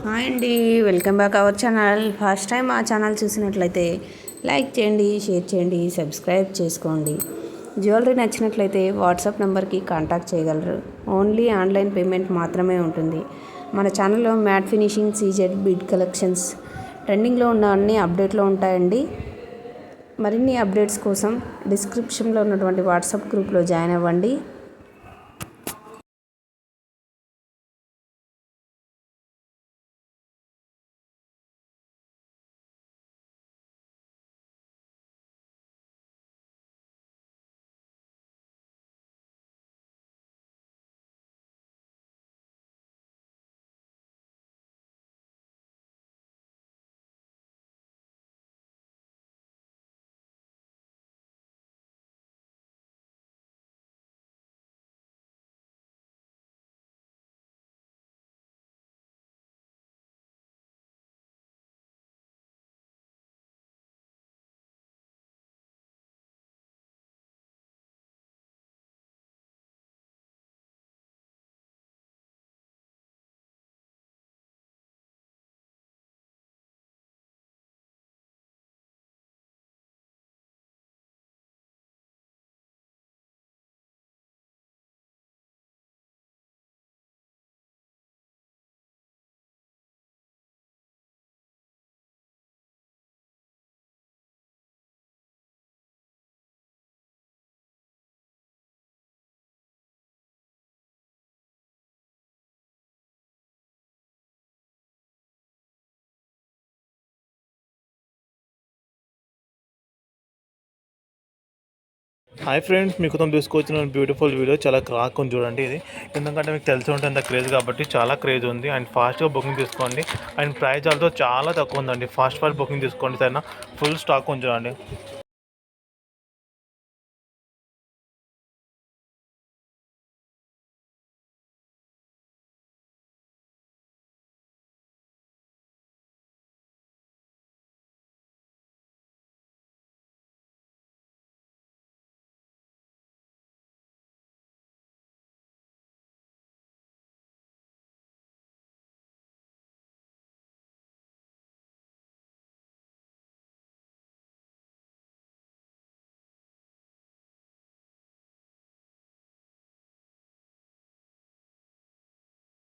Hi అండి, welcome back our channel. First time మా channel చూసినట్లయితే లైక్ చేయండి, షేర్ చేయండి, సబ్స్క్రైబ్ చేసుకోండి. జ్యువెలరీ నచ్చినట్లయితే వాట్సాప్ నెంబర్కి కాంటాక్ట్ చేయగలరు. ఓన్లీ ఆన్లైన్ పేమెంట్ మాత్రమే ఉంటుంది. మన ఛానల్లో matte finishing, CZ, bead collections ట్రెండింగ్లో ఉన్న అన్ని అప్డేట్లో ఉంటాయండి. మరిన్ని అప్డేట్స్ కోసం డిస్క్రిప్షన్లో ఉన్నటువంటి వాట్సాప్ గ్రూప్లో జాయిన్ అవ్వండి. హాయ్ ఫ్రెండ్స్, మీకుతో తీసుకొచ్చిన బ్యూటిఫుల్ వీడియో చాలా క్రాక్ ఉంది చూడండి. ఇది ఎందుకంటే మీకు తెలిసి ఉంటే అంత క్రేజ్ కాబట్టి చాలా క్రేజ్ ఉంది. అండ్ ఫాస్ట్గా బుకింగ్ తీసుకోండి. అండ్ ప్రైస్ ఆల్తో చాలా తక్కువ ఉందండి. ఫాస్ట్ బుకింగ్ తీసుకోండి. సరేనా, ఫుల్ స్టాక్ ఉంది చూడండి.